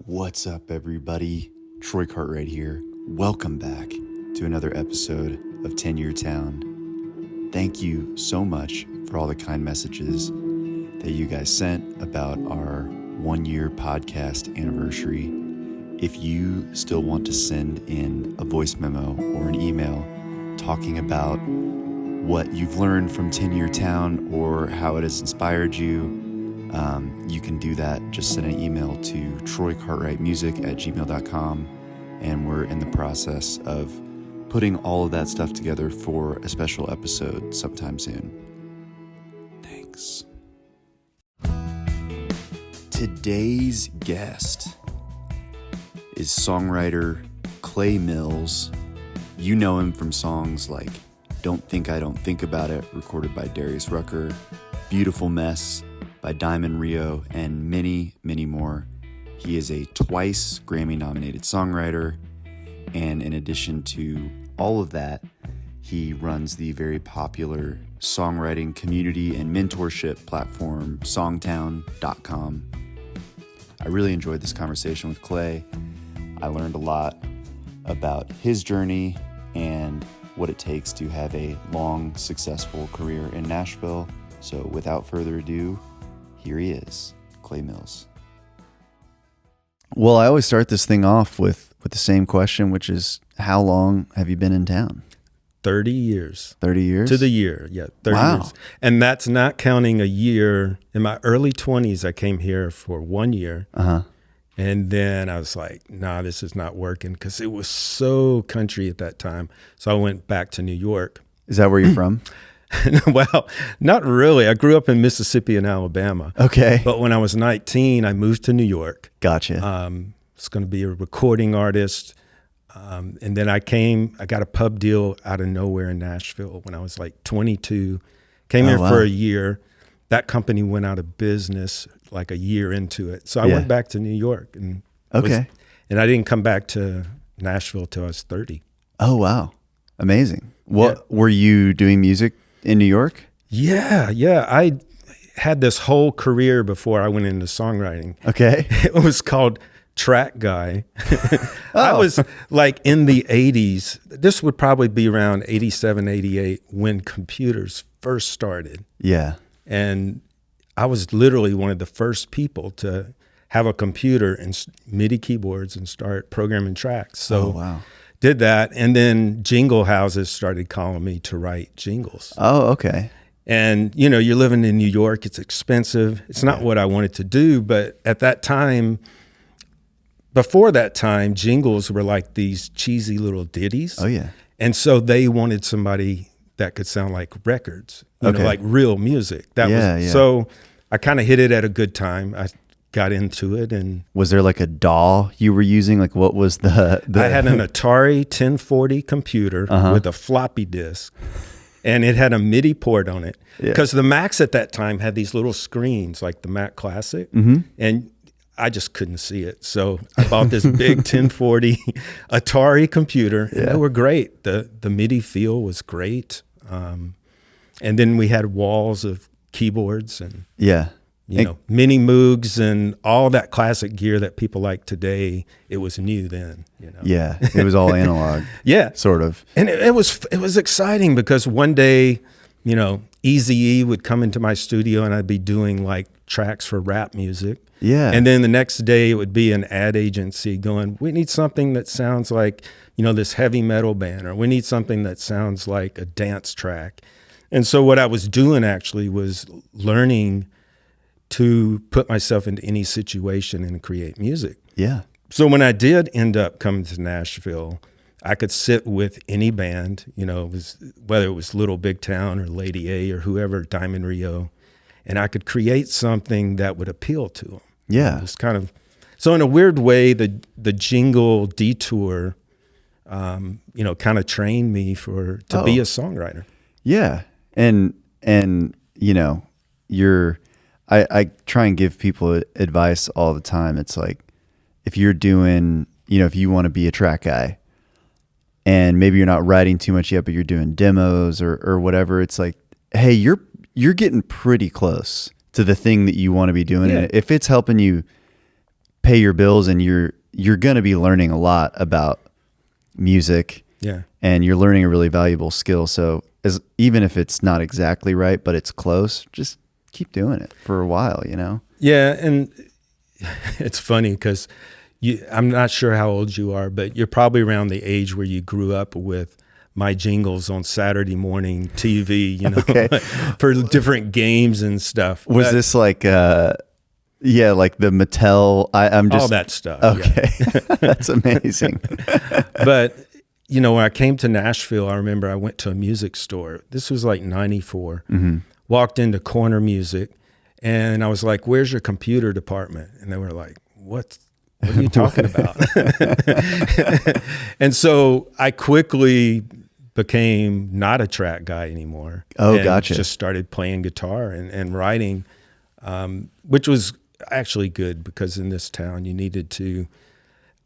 What's up, everybody? Troy Cartwright here. Welcome back to another episode of 10-Year Town. Thank you so much for all the kind messages that you guys sent about our 1-year podcast anniversary. If you still want to send in a voice memo or an email talking about what you've learned from 10-Year Town or how it has inspired you, you can do that. Just send an email to troycartwrightmusic@gmail.com, and we're in the process of putting all of that stuff together for a special episode sometime soon. Thanks. Today's guest is songwriter Clay Mills. You know him from songs like Don't Think I Don't Think About It, recorded by Darius Rucker, Beautiful Mess by Diamond Rio, and many, many more. He is a twice Grammy-nominated songwriter, and in addition to all of that, he runs the very popular songwriting community and mentorship platform, songtown.com. I really enjoyed this conversation with Clay. I learned a lot about his journey and what it takes to have a long, successful career in Nashville. So without further ado, here he is, Clay Mills. Well, I always start this thing off with the same question, which is, how long have you been in town? 30 years. 30 years? To the year, yeah, 30 wow. years. And that's not counting a year. In my early 20s, I came here for 1 year. Uh-huh. And then I was like, nah, this is not working, because it was so country at that time. So I went back to New York. Is that where you're from? Well, not really. I grew up in Mississippi and Alabama. Okay. But when I was 19, I moved to New York. Gotcha. Was going to be a recording artist. And then I got a pub deal out of nowhere in Nashville when I was like 22. Came here for a year. That company went out of business like a year into it. So I went back to New York. And I didn't come back to Nashville till I was 30. Oh, wow. Amazing. What were you doing music in New York? Yeah. I had this whole career before I went into songwriting. Okay. It was called Track Guy. I was like in the 80s. This would probably be around 87, 88 when computers first started. Yeah. And I was literally one of the first people to have a computer and MIDI keyboards and start programming tracks. So did that. And then jingle houses started calling me to write jingles. Oh, okay. And, you know, you're living in New York. It's expensive. It's not what I wanted to do. But at that time, before that time, jingles were like these cheesy little ditties. Oh, yeah. And so they wanted somebody that could sound like records, you know, like real music. So I kind of hit it at a good time. I got into it. And was there like a DAW you were using? Like, what was the... I had an Atari 1040 computer with a floppy disk, and it had a MIDI port on it, because the Macs at that time had these little screens like the Mac Classic, and I just couldn't see it. So I bought this big 1040 Atari computer, and they were great. The MIDI feel was great. And then we had walls of keyboards and you know, mini Moogs and all that classic gear that people like today. It was new then, you know. Yeah, it was all analog. Sort of. And it was exciting, because one day, you know, Eazy-E would come into my studio and I'd be doing like tracks for rap music. Yeah. And then the next day it would be an ad agency going, we need something that sounds like, you know, this heavy metal band, or we need something that sounds like a dance track. And so what I was doing actually was learning to put myself into any situation and create music. Yeah. So when I did end up coming to Nashville, I could sit with any band, you know, whether it was Little Big Town or Lady A or whoever, Diamond Rio, and I could create something that would appeal to them. Yeah. It was kind of, so in a weird way, the jingle detour, you know, kind of trained me to be a songwriter. Yeah. And you know, I try and give people advice all the time. It's like, if you're doing, you know, if you want to be a track guy and maybe you're not writing too much yet, but you're doing demos or whatever, it's like, hey, you're getting pretty close to the thing that you want to be doing. Yeah. And if it's helping you pay your bills, and you're going to be learning a lot about music. Yeah. And you're learning a really valuable skill. So even if it's not exactly right, but it's close, just keep doing it for a while, you know? Yeah. And it's funny because I'm not sure how old you are, but you're probably around the age where you grew up with my jingles on Saturday morning TV, you know, okay. for different games and stuff. Was this like, yeah, like the Mattel, I'm just... all that stuff. Okay. Yeah. That's amazing. But, you know, when I came to Nashville, I remember I went to a music store. This was like 94. Mm-hmm. Walked into Corner Music, and I was like, where's your computer department? And they were like, what are you talking about? And so I quickly became not a track guy anymore. Oh, and gotcha. Just started playing guitar and writing, which was actually good because in this town you needed to...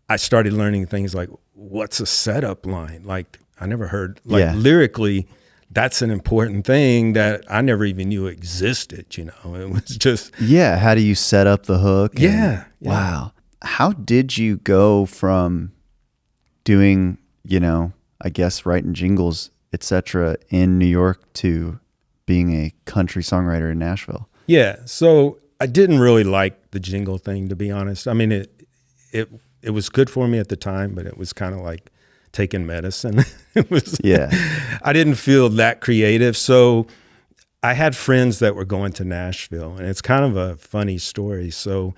I started learning things like, what's a setup line? Like, I never heard, like, lyrically, that's an important thing that I never even knew existed, you know? It was just... Yeah, how do you set up the hook? Yeah. Wow. How did you go from doing, you know, I guess writing jingles, etc., in New York to being a country songwriter in Nashville? Yeah, so I didn't really like the jingle thing, to be honest. I mean, it was good for me at the time, but it was kind of like taking medicine. It was, I didn't feel that creative. So I had friends that were going to Nashville, and it's kind of a funny story. So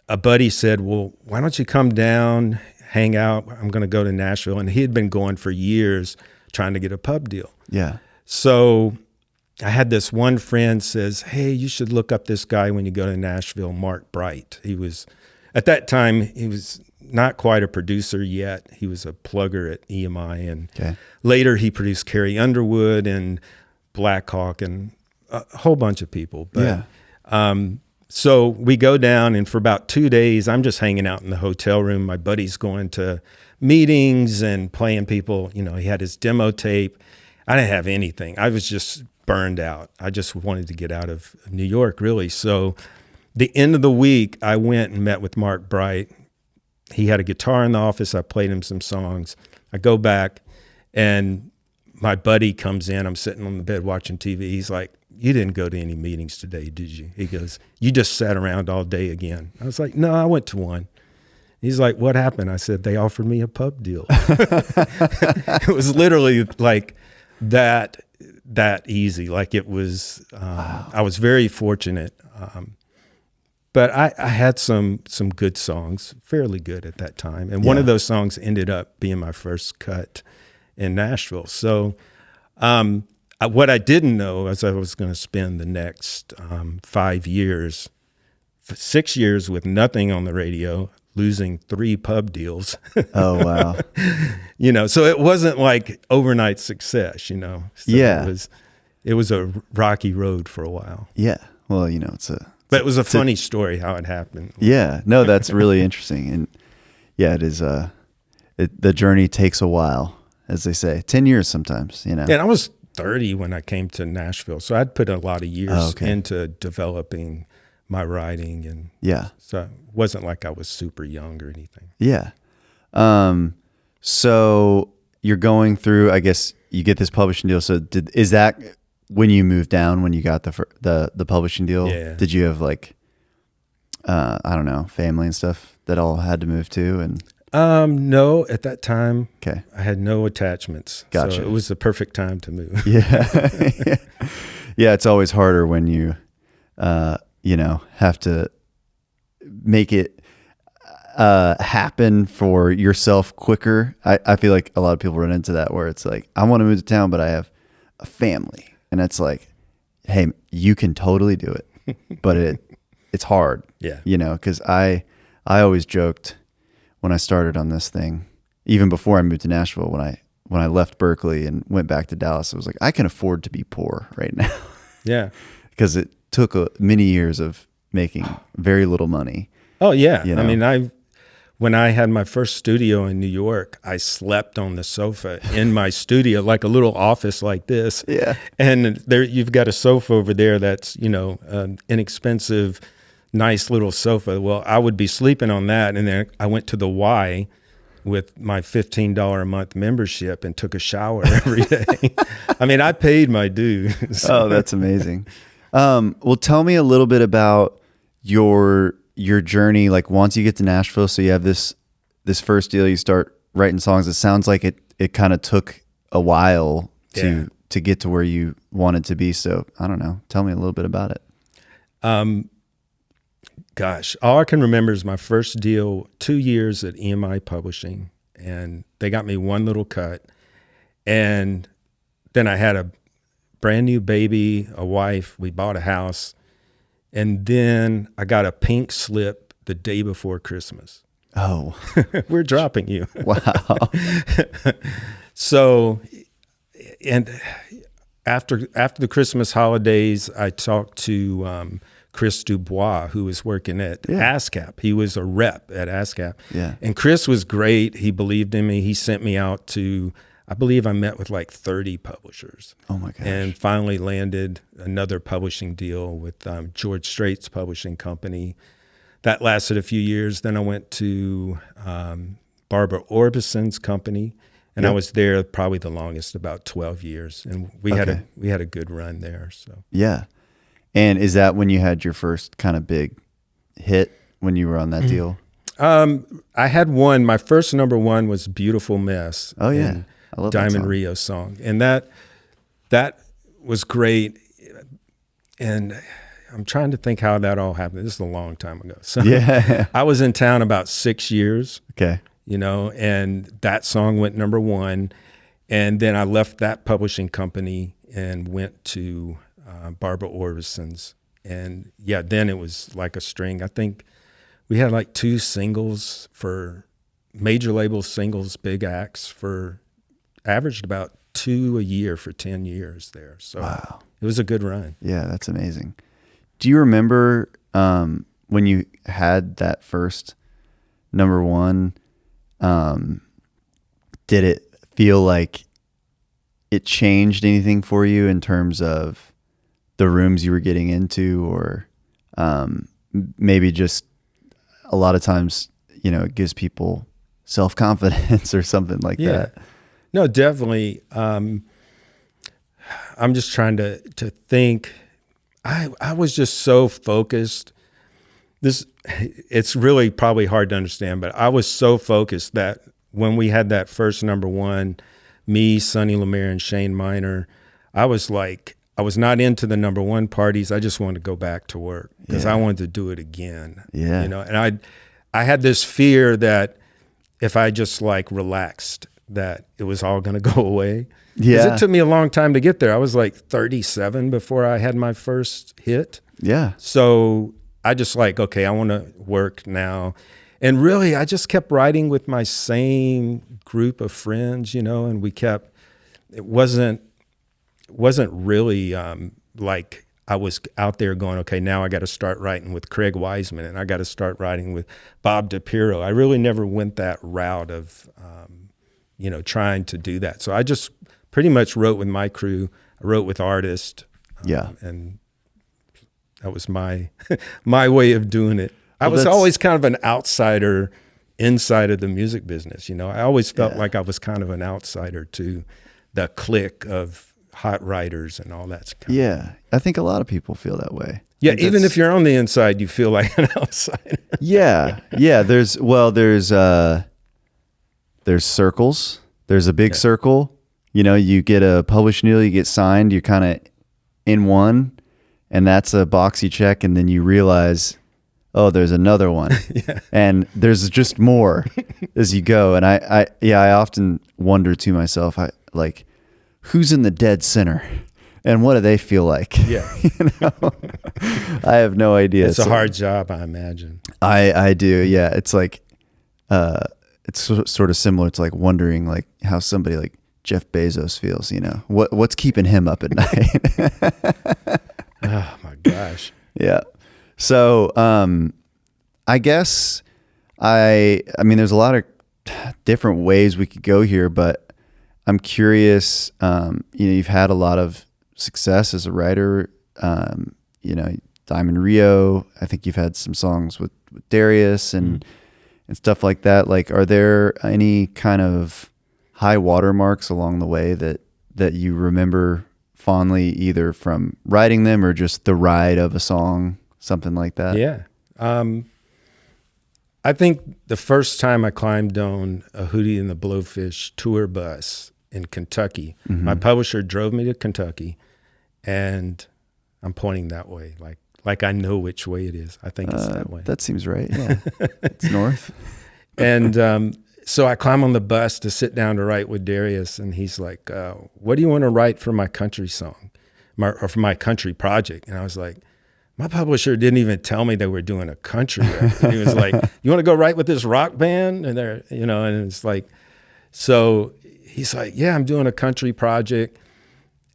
a buddy said, well, why don't you come down, hang out? I'm going to go to Nashville. And he had been going for years trying to get a pub deal. Yeah. So I had this one friend says, hey, you should look up this guy when you go to Nashville, Mark Bright. He was, at that time, he was not quite a producer yet. He was a plugger at EMI. And later he produced Carrie Underwood and Black Hawk and a whole bunch of people. But so we go down, and for about 2 days, I'm just hanging out in the hotel room. My buddy's going to meetings and playing people. You know, he had his demo tape. I didn't have anything. I was just burned out. I just wanted to get out of New York, really. So the end of the week, I went and met with Mark Bright. He had a guitar in the office. I played him some songs. I go back, and my buddy comes in. I'm sitting on the bed watching TV. He's like, you didn't go to any meetings today, did you? He goes, you just sat around all day again. I was like, no, I went to one. He's like, what happened? I said, they offered me a pub deal. It was literally like that easy. Like it was, I was very fortunate. But I had some good songs, fairly good at that time. And one of those songs ended up being my first cut in Nashville. So what I didn't know is I was going to spend the next 5 years, 6 years with nothing on the radio, losing 3 pub deals. Oh, wow. You know, so it wasn't like overnight success, you know. So it was a rocky road for a while. Yeah. Well, you know, but it was a funny story how it happened. Yeah. No, that's really interesting. And yeah, it is, the journey takes a while, as they say, 10 years sometimes, you know. And I was 30 when I came to Nashville. So I'd put a lot of years into developing my writing. And so it wasn't like I was super young or anything. Yeah. So you're going through, I guess you get this publishing deal. So is that when you moved down, when you got the publishing deal? Yeah. Did you have like, I don't know, family and stuff that all had to move to? And no, at that time, I had no attachments. Gotcha. So it was the perfect time to move. Yeah. Yeah. It's always harder when you, you know, have to make it happen for yourself quicker. I feel like a lot of people run into that where it's like, I want to move to town, but I have a family. And it's like, hey, you can totally do it, but it's hard. Yeah. You know, because I always joked when I started on this thing, even before I moved to Nashville, when I left Berkeley and went back to Dallas, I was like, I can afford to be poor right now. Yeah. Because it took many years of making very little money. Oh yeah. You know? I mean, when I had my first studio in New York, I slept on the sofa in my studio, like a little office like this. Yeah. And there, you've got a sofa over there that's, you know, inexpensive, nice little sofa. Well, I would be sleeping on that, and then I went to the Y with my $15 a month membership and took a shower every day. I mean, I paid my dues. Oh, that's amazing. Well, tell me a little bit about your journey. Like once you get to Nashville, so you have this first deal, you start writing songs. It sounds like it kind of took a while to get to where you wanted to be. So I don't know. Tell me a little bit about it. Gosh, all I can remember is my first deal, 2 years at EMI Publishing, and they got me one little cut. And then I had a brand new baby, a wife, we bought a house, and then I got a pink slip the day before Christmas. Oh, we're dropping you. Wow. So, and after the Christmas holidays, I talked to Chris Dubois, who was working at ASCAP. He was a rep at ASCAP. Yeah. And Chris was great. He believed in me. He sent me out to, I believe I met with like 30 publishers. Oh my gosh. And finally landed another publishing deal with George Strait's publishing company. That lasted a few years. Then I went to Barbara Orbison's company, and I was there probably the longest, about 12 years. And we had a good run there. So yeah. And is that when you had your first kind of big hit when you were on that deal? I had one. My first number one was "Beautiful Mess." Oh yeah, I love Diamond that song. Rio song, and that was great. And I'm trying to think how that all happened. This is a long time ago. So yeah, I was in town about 6 years. Okay. You know, and that song went number one, and then I left that publishing company and went to Barbara Orbison's, and then it was like a string. I think we had like 2 singles for major label singles, big acts, for averaged about 2 a year for 10 years there. So wow. It was a good run. Yeah, that's amazing. Do you remember when you had that first number one, did it feel like it changed anything for you in terms of the rooms you were getting into, or maybe just a lot of times, you know, it gives people self-confidence or something like that? No, definitely. I'm just trying to think. I was just so focused. It's really probably hard to understand, but I was so focused that when we had that first number one, me, Sonny Lemire, and Shane Minor, I was not into the number one parties. I just wanted to go back to work because I wanted to do it again. Yeah. You know, and I had this fear that if I just like relaxed, that it was all going to go away. Yeah. 'Cause it took me a long time to get there. I was like 37 before I had my first hit. Yeah. So I just like, okay, I want to work now. And really, I just kept writing with my same group of friends, you know, and it wasn't really like I was out there going, okay, now I got to start writing with Craig Wiseman and I got to start writing with Bob DiPiero. I really never went that route of, you know, trying to do that. So I just pretty much wrote with my crew. I wrote with artists. And that was my my way of doing it. I was always kind of an outsider inside of the music business. You know, I always felt like I was kind of an outsider to the clique of hot writers and all that kind Yeah. I think a lot of people feel that way. Yeah, even if you're on the inside, you feel like an outsider. Yeah. There's circles. There's a big circle. You know, you get a published deal, you get signed, you're kind of in one, and that's a box you check, and then you realize, oh, there's another one. And there's just more as you go. And I often wonder to myself, who's in the dead center? And what do they feel like? Yeah. You know? I have no idea. It's a hard job, I imagine. I do. Yeah. It's like, it's sort of similar to like wondering like how somebody like Jeff Bezos feels, you know, what's keeping him up at night. Oh my gosh. Yeah. So, I guess I mean, there's a lot of different ways we could go here, but I'm curious, you know, you've had a lot of success as a writer. You know, Diamond Rio. I think you've had some songs with Darius and stuff like that. Like, are there any kind of high watermarks along the way that you remember fondly, either from writing them or just the ride of a song, something like that? Yeah. I think the first time I climbed on a Hootie and the Blowfish tour bus in Kentucky, my publisher drove me to Kentucky, and I'm pointing that way, like I know which way it is. I think it's that way. That seems right. Yeah, it's north. And so I climb on the bus to sit down to write with Darius, and he's like, what do you want to write for my country song, or for my country project? And I was like, my publisher didn't even tell me they were doing a country record. He was like, you want to go write with this rock band? And they're, and it's like, so he's like, yeah, I'm doing a country project.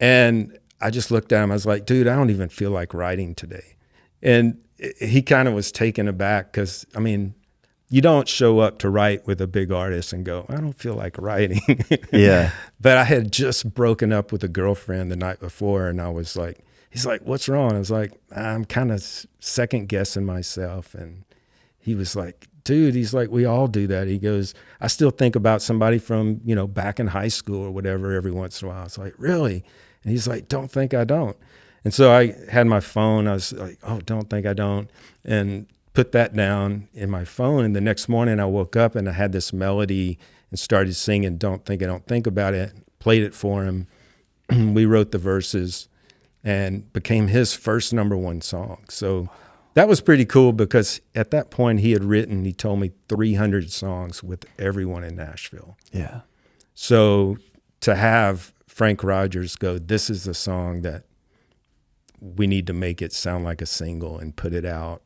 And I just looked at him. I was like, dude, I don't even feel like writing today. And he kind of was taken aback because, I mean, you don't show up to write with a big artist and go, I don't feel like writing. Yeah. But I had just broken up with a girlfriend the night before, and I was like, he's like, what's wrong? I was like, I'm kind of second guessing myself. And he was like, dude, he's like, we all do that. He goes, I still think about somebody from, back in high school or whatever every once in a while. I was like, really? And he's like, don't think I don't. And so I had my phone. I was like, oh, don't think I don't. And put that down in my phone. And the next morning I woke up and I had this melody and started singing Don't Think I Don't Think About It, played it for him. We wrote the verses and became his first #1 song. So that was pretty cool because at that point he told me 300 songs with everyone in Nashville. Yeah. So to have Frank Rogers go, this is the song that we need to make it sound like a single and put it out,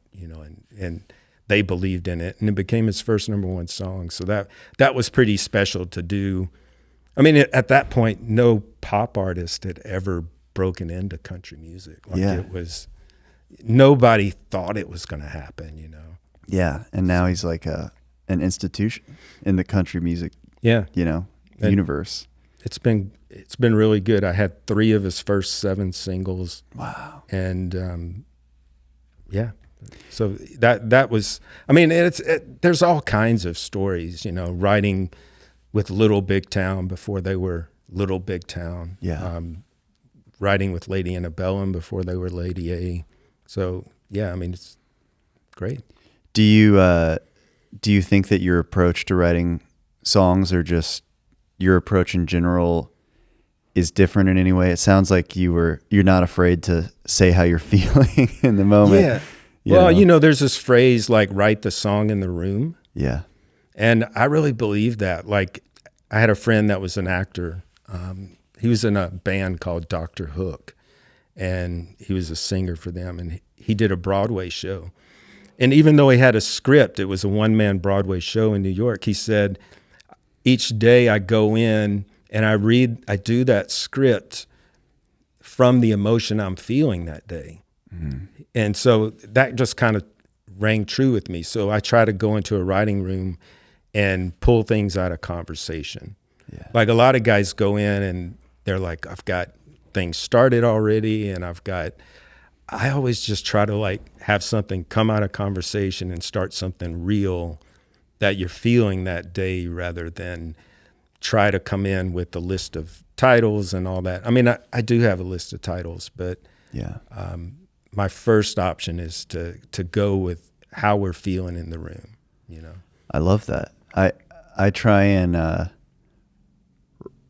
and they believed in it, and it became his first #1 song. So that was pretty special to do. I mean, at that point, no pop artist had ever broken into country music. It was, nobody thought it was going to happen, Yeah, and now he's like an institution in the country music, universe. It's been really good. I had 3 of his first 7 singles. Wow. And so that was, I mean, there's all kinds of stories, writing with Little Big Town before they were Little Big Town. Yeah. Writing with Lady Antebellum before they were Lady A. So yeah, I mean, it's great. Do you think that your approach to writing songs, or just your approach in general, is different in any way? It sounds like you're not afraid to say how you're feeling in the moment. Yeah. Well, there's this phrase like write the song in the room. Yeah. And I really believe that. Like, I had a friend that was an actor. He was in a band called Dr. Hook, and he was a singer for them, and he did a Broadway show. And even though he had a script, it was a one-man Broadway show in New York. He said, each day I go in and I do that script from the emotion I'm feeling that day. Mm-hmm. And so that just kind of rang true with me. So I try to go into a writing room and pull things out of conversation. Yeah. Like, a lot of guys go in and they're like, I've got things started already, and I always just try to like have something come out of conversation and start something real that you're feeling that day, rather than try to come in with a list of titles and all that. I mean, I do have a list of titles, but yeah, my first option is to go with how we're feeling in the room, I love that. I try and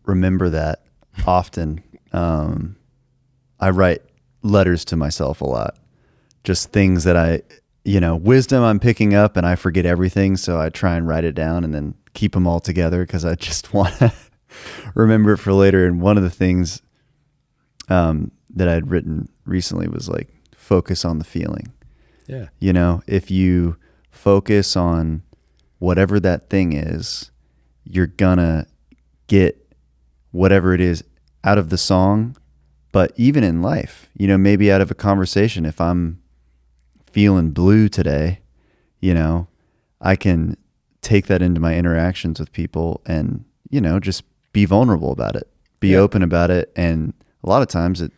remember that often. I write letters to myself a lot, just things that wisdom I'm picking up, and I forget everything. So I try and write it down and then keep them all together because I just want to remember it for later. And one of the things that I'd written recently was like, focus on the feeling. Yeah. If you focus on whatever that thing is, you're gonna get whatever it is out of the song. But even in life, maybe out of a conversation, if I'm feeling blue today, I can take that into my interactions with people and, just be vulnerable about it, be open about it. And a lot of times it,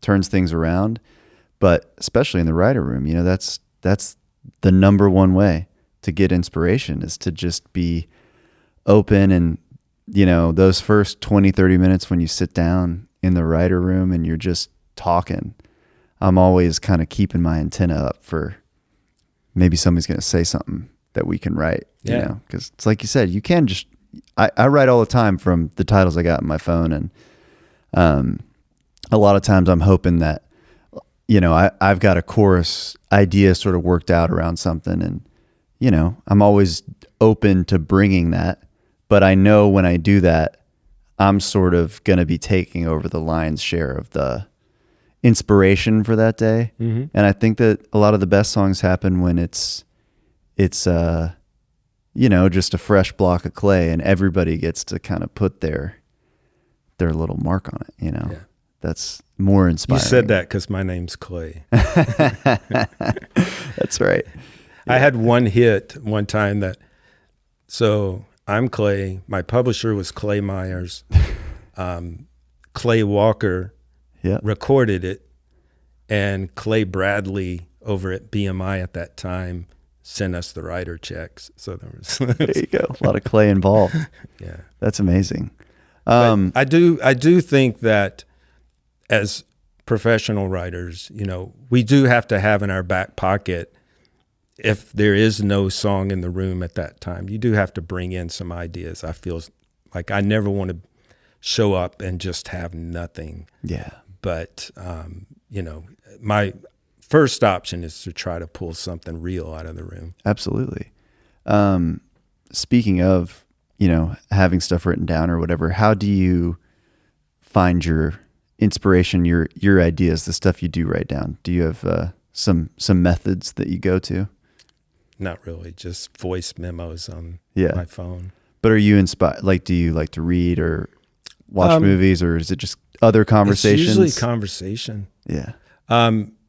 turns things around. But especially in the writer room, that's the number one way to get inspiration, is to just be open. And, those first 20, 30 minutes when you sit down in the writer room and you're just talking, I'm always kind of keeping my antenna up for maybe somebody's going to say something that we can write, because it's like you said, you can just, I write all the time from the titles I got in my phone. And a lot of times I'm hoping that, I've got a chorus idea sort of worked out around something, and, I'm always open to bringing that. But I know when I do that, I'm sort of going to be taking over the lion's share of the inspiration for that day. Mm-hmm. And I think that a lot of the best songs happen when it's just a fresh block of clay, and everybody gets to kind of put their little mark on it, Yeah. That's more inspiring. You said that because my name's Clay. That's right. Yeah. I had one hit one time so I'm Clay. My publisher was Clay Myers. Clay Walker recorded it, and Clay Bradley over at BMI at that time sent us the writer checks. So there you go. A lot of Clay involved. Yeah. That's amazing. I do think that as professional writers, we do have to have in our back pocket, if there is no song in the room at that time, you do have to bring in some ideas. I feel like I never want to show up and just have nothing. Yeah. But, my first option is to try to pull something real out of the room. Absolutely. Speaking of, having stuff written down or whatever, how do you find your inspiration, your ideas, the stuff you do write down? Do you have some methods that you go to? Not really, just voice memos on my phone. But are you inspired? Like, do you like to read or watch movies, or is it just other conversations? It's usually conversation. Yeah.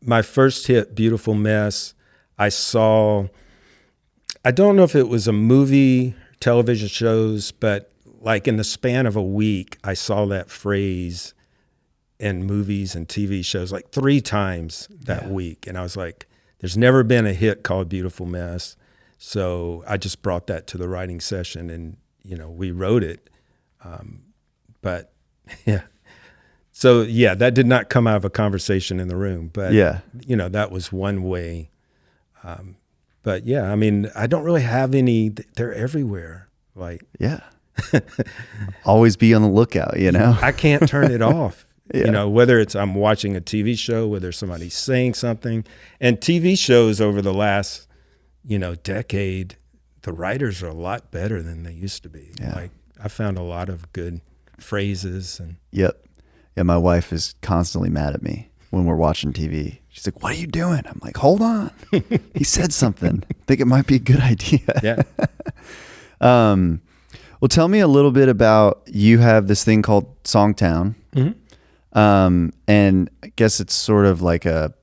My first hit, Beautiful Mess, I don't know if it was a movie, television shows, but like in the span of a week, I saw that phrase in movies and TV shows like 3 times that week. And I was like, there's never been a hit called Beautiful Mess. So I just brought that to the writing session, and, we wrote it. But yeah. So yeah, that did not come out of a conversation in the room, but that was one way. But yeah, I mean, I don't really have any, they're everywhere. Like, always be on the lookout, I can't turn it off. Whether it's I'm watching a TV show, whether somebody's saying something. And TV shows over the last, decade, the writers are a lot better than they used to be. Yeah. Like, I found a lot of good phrases. And Yep. Yeah, my wife is constantly mad at me when we're watching TV. She's like, "What are you doing?" I'm like, "Hold on. He said something. I think it might be a good idea." Yeah. Well, tell me a little bit about, you have this thing called Songtown. Mm-hmm. And I guess it's sort of like a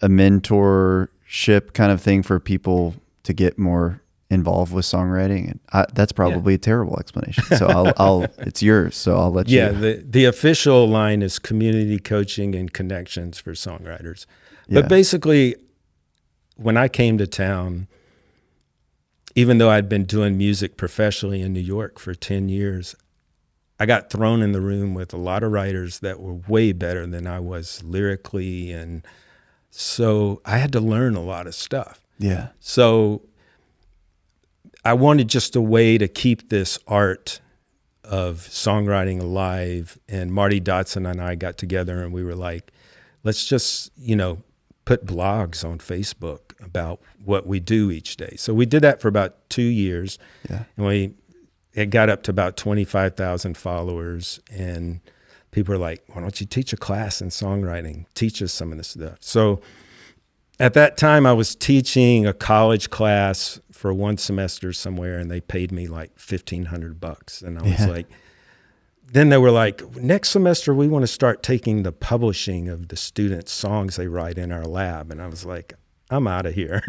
mentorship kind of thing for people to get more involved with songwriting. And that's probably a terrible explanation. So I'll it's yours. So I'll let you. Yeah. The official line is community coaching and connections for songwriters. But basically, when I came to town, even though I'd been doing music professionally in New York for 10 years, I got thrown in the room with a lot of writers that were way better than I was lyrically. And so I had to learn a lot of stuff. Yeah. So I wanted just a way to keep this art of songwriting alive. And Marty Dotson and I got together and we were like, let's just, put blogs on Facebook about what we do each day. So we did that for about 2 years. Yeah. And it got up to about 25,000 followers, and people were like, "Why don't you teach a class in songwriting? Teach us some of this stuff." So at that time, I was teaching a college class for 1 semester somewhere, and they paid me like $1,500. And I was like, then they were like, "Next semester, we want to start taking the publishing of the students' songs they write in our lab." And I was like, I'm out of here.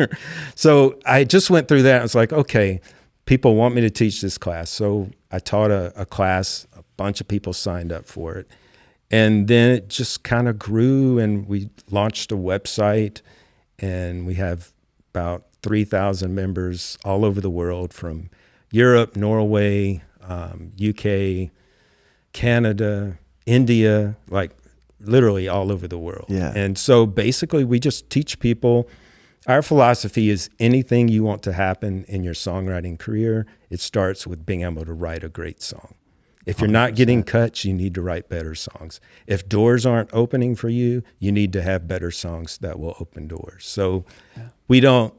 So I just went through that. I was like, okay, people want me to teach this class. So I taught a class, a bunch of people signed up for it. And then it just kind of grew, and we launched a website, and we have about 3,000 members all over the world, from Europe, Norway, UK, Canada, India, like literally all over the world. Yeah. And so basically we just teach people. Our philosophy is anything you want to happen in your songwriting career, it starts with being able to write a great song. If you're not getting cuts, you need to write better songs. If doors aren't opening for you, you need to have better songs that will open doors. So we don't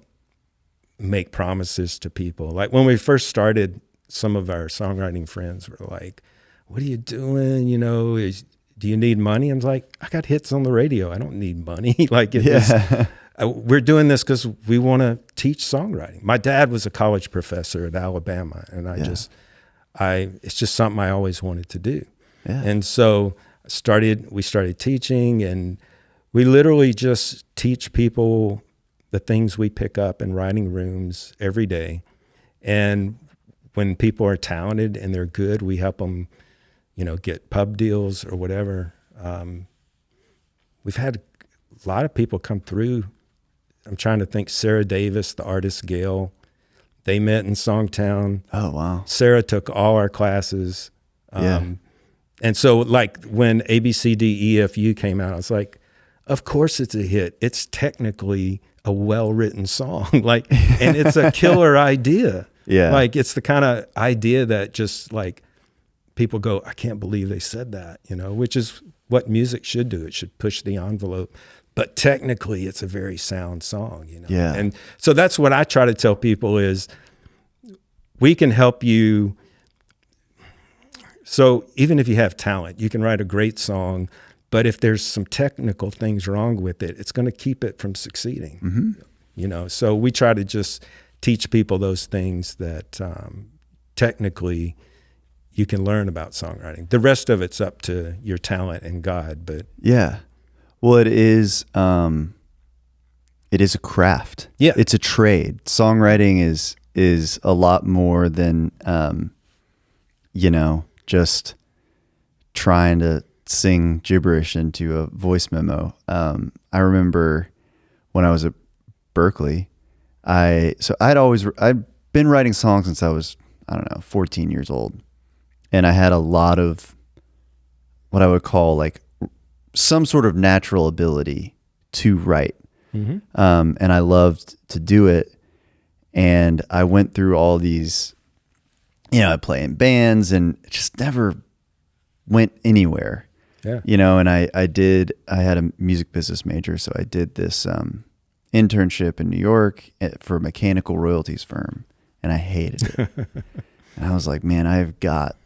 make promises to people. Like when we first started, some of our songwriting friends were like, what are you doing? You know, do you need money? I was like, I got hits on the radio. I don't need money. Like we're doing this because we want to teach songwriting. My dad was a college professor at Alabama, and it's just something I always wanted to do. Yeah. And so we started teaching, and we literally just teach people the things we pick up in writing rooms every day. And when people are talented and they're good, we help them, get pub deals or whatever. We've had a lot of people come through. I'm trying to think. Sarah Davis, the artist Gail, they met in Songtown. Oh, wow. Sarah took all our classes. And so like when ABCDEFU came out, I was like, of course it's a hit. It's technically a well-written song. And it's a killer idea. Yeah. Like it's the kind of idea that just like people go, I can't believe they said that, which is what music should do. It should push the envelope. But technically it's a very sound song, Yeah. And so that's what I try to tell people is we can help you. So even if you have talent, you can write a great song, but if there's some technical things wrong with it, it's going to keep it from succeeding. Mm-hmm. So we try to just teach people those things that technically you can learn about songwriting. The rest of it's up to your talent and God. But yeah, well, it is a craft. Yeah, it's a trade. Songwriting is a lot more than just trying to sing gibberish into a voice memo. I remember when I was at Berkeley, I'd been writing songs since I was, 14 years old. And I had a lot of what I would call like some sort of natural ability to write. Mm-hmm. And I loved to do it. And I went through all these, I play in bands and it just never went anywhere. Yeah. And I had a music business major. So I did this internship in New York for a mechanical royalties firm, and I hated it. And I was like, man, I've got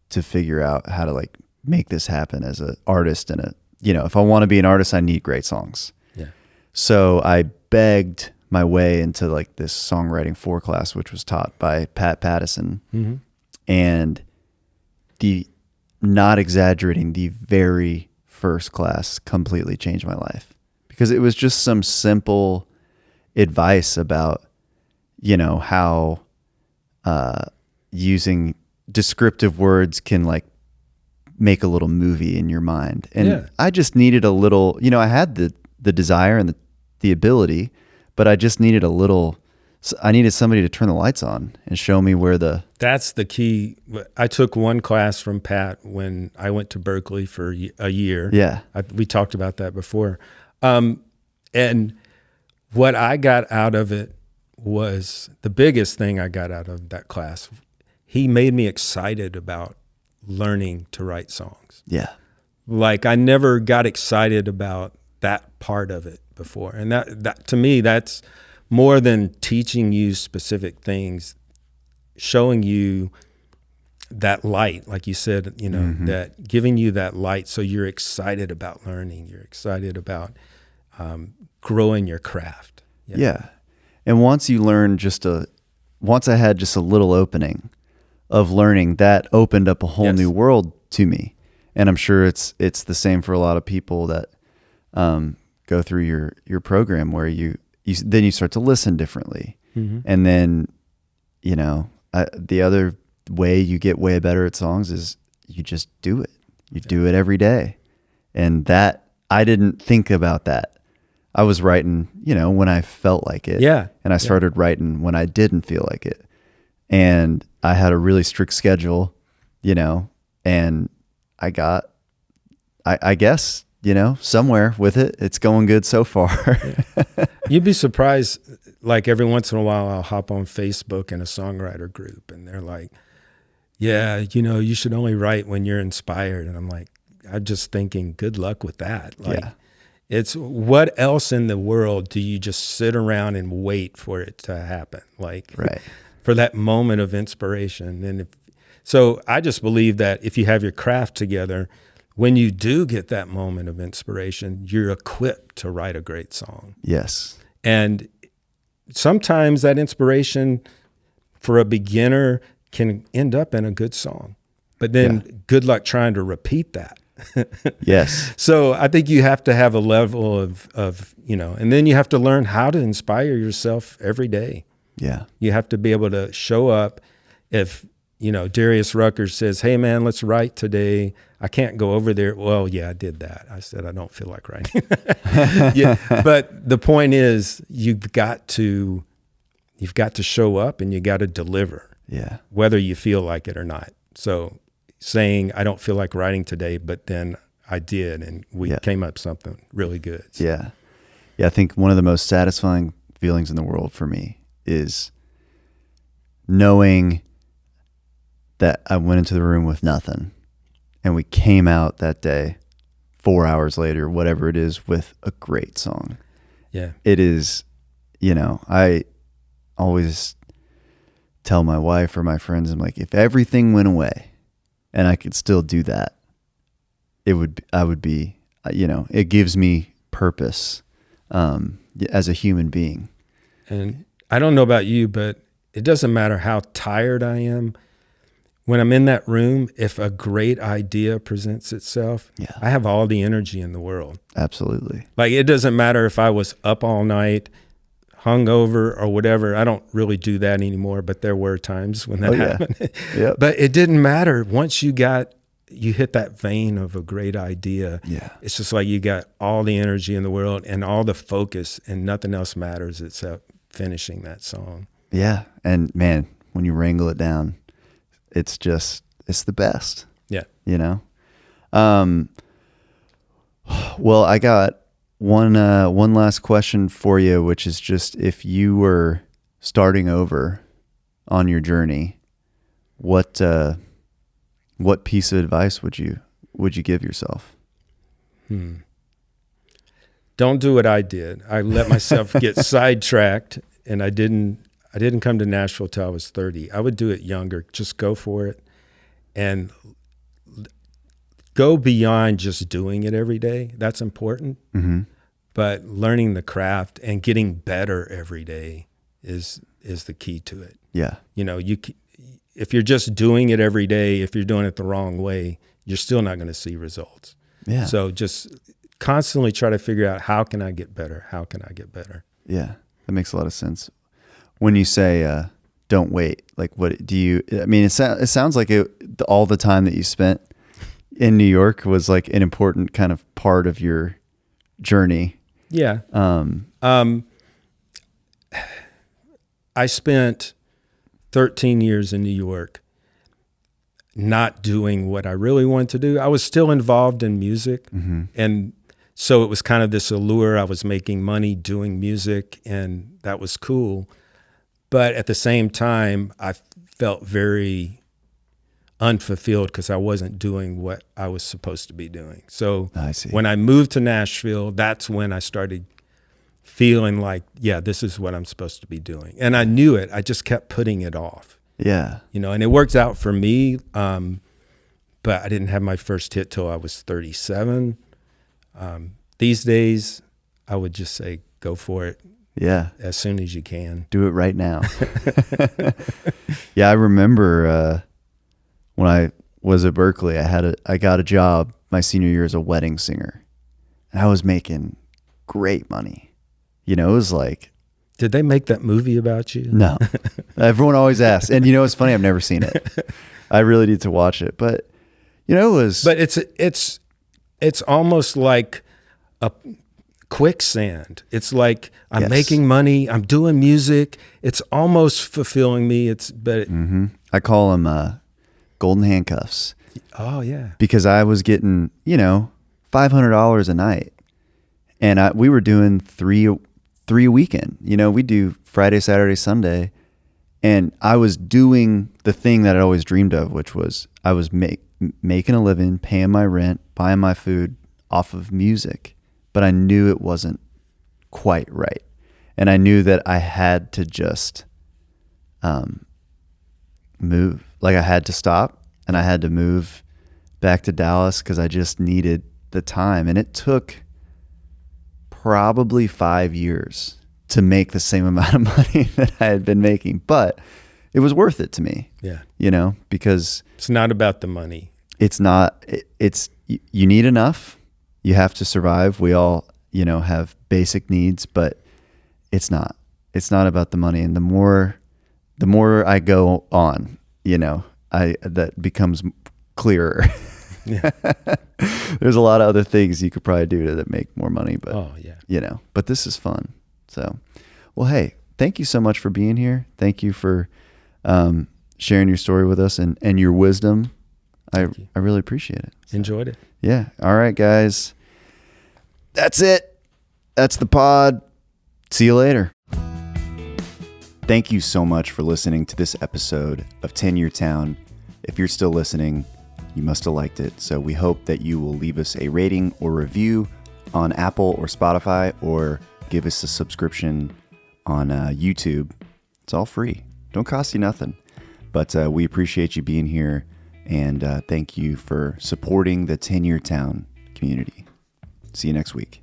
to figure out how to like make this happen as an artist. And if I want to be an artist, I need great songs. Yeah. So I begged my way into like this songwriting 4 class, which was taught by Pat Pattison. Mm-hmm. And not exaggerating, the very first class completely changed my life, because it was just some simple advice about, how using descriptive words can like make a little movie in your mind. And I just needed a little, I had the desire and the ability, but I just needed I needed somebody to turn the lights on and show me where That's the key. I took one class from Pat when I went to Berkeley for a year. Yeah. We talked about that before. And what I got out of it was the biggest thing I got out of that class. He made me excited about learning to write songs. Yeah. Like I never got excited about that part of it before. And that to me, that's more than teaching you specific things, showing you that light, like you said, mm-hmm. that giving you that light so you're excited about learning, you're excited about growing your craft. Yeah. And once you learn once I had just a little opening of learning, that opened up a whole new world to me. And I'm sure it's the same for a lot of people that go through your program, where then you start to listen differently. Mm-hmm. And then, the other way you get way better at songs is you just do it. You do it every day. And that, I didn't think about that. I was writing, when I felt like it. Yeah. And I started writing when I didn't feel like it. And I had a really strict schedule, and I got, I guess, somewhere with it. It's going good so far. You'd be surprised, like every once in a while I'll hop on Facebook in a songwriter group and they're like, yeah, you should only write when you're inspired. And I'm like, I'm just thinking, good luck with that. Like, it's what else in the world do you just sit around and wait for it to happen? Like, right. For that moment of inspiration. And so I just believe that if you have your craft together, when you do get that moment of inspiration, you're equipped to write a great song. Yes. And sometimes that inspiration for a beginner can end up in a good song, but then good luck trying to repeat that. Yes. So I think you have to have a level of, and then you have to learn how to inspire yourself every day. Yeah. You have to be able to show up. If, Darius Rucker says, hey man, let's write today. I can't go over there. Well, yeah, I did that. I said, I don't feel like writing. Yeah. But the point is you've got to show up and you got to deliver. Yeah. Whether you feel like it or not. So saying, I don't feel like writing today, but then I did, and we came up with something really good. So. Yeah. Yeah. I think one of the most satisfying feelings in the world for me is knowing that I went into the room with nothing and we came out that day 4 hours later, whatever it is, with a great song. Yeah. It is, I always tell my wife or my friends, I'm like, if everything went away and I could still do that, I would be, it gives me purpose as a human being. And I don't know about you, but it doesn't matter how tired I am. When I'm in that room, if a great idea presents itself, I have all the energy in the world. Absolutely. Like, it doesn't matter if I was up all night, hungover or whatever. I don't really do that anymore, but there were times when that happened. Yep. But it didn't matter. Once you hit that vein of a great idea, it's just like you got all the energy in the world and all the focus, and nothing else matters except finishing that song. Yeah. And man, when you wrangle it down, it's the best. Yeah. Well, I got one last question for you, which is just, if you were starting over on your journey, what piece of advice would you give yourself? Don't do what I did. I let myself get sidetracked, and I didn't come to Nashville till I was 30. I would do it younger. Just go for it and go beyond just doing it every day. That's important. Mm-hmm. But learning the craft and getting better every day is the key to it. Yeah. If you're just doing it every day, if you're doing it the wrong way, you're still not going to see results. Yeah. So just constantly try to figure out, how can I get better? How can I get better? Yeah. That makes a lot of sense. When you say, don't wait, like, what do you, I mean, it sounds like all the time that you spent in New York was like an important kind of part of your journey. Yeah. I spent 13 years in New York not doing what I really wanted to do. I was still involved in music. Mm-hmm. And so it was kind of this allure. I was making money doing music, and that was cool. But at the same time, I felt very unfulfilled because I wasn't doing what I was supposed to be doing. So when I moved to Nashville, that's when I started feeling like, yeah, this is what I'm supposed to be doing. And I knew it. I just kept putting it off. Yeah. And it worked out for me. But I didn't have my first hit till I was 37. These days, I would just say, go for it. Yeah. As soon as you can. Do it right now. Yeah. I remember, when I was at Berkeley, I got a job my senior year as a wedding singer, and I was making great money. It was like, did they make that movie about you? No. Everyone always asks. And it's funny, I've never seen it. I really need to watch it. But it was. But it's it's almost like a quicksand. It's like I'm Yes. making money, I'm doing music. It's almost fulfilling me. I call them golden handcuffs. Oh yeah. Because I was getting, $500 a night, and we were doing three a weekend. We do Friday, Saturday, Sunday, and I was doing the thing that I always dreamed of, which was I was making a living, paying my rent, buying my food off of music, but I knew it wasn't quite right, and I knew that I had to just move. Like I had to stop, and I had to move back to Dallas because I just needed the time. And it took probably 5 years to make the same amount of money that I had been making, but it was worth it to me. Yeah. Because it's not about the money. It's not, you need enough. You have to survive. We all, have basic needs, but it's not about the money. And the more I go on, that becomes clearer. Yeah. There's a lot of other things you could probably do that make more money, but but this is fun. So, well, hey, thank you so much for being here. Thank you for sharing your story with us and your wisdom. I really appreciate it. So, enjoyed it. Yeah. All right, guys. That's it. That's the pod. See you later. Thank you so much for listening to this episode of 10-Year Town. If you're still listening, you must have liked it. So we hope that you will leave us a rating or review on Apple or Spotify, or give us a subscription on YouTube. It's all free. Don't cost you nothing. But we appreciate you being here, and thank you for supporting the 10-Year Town community. See you next week.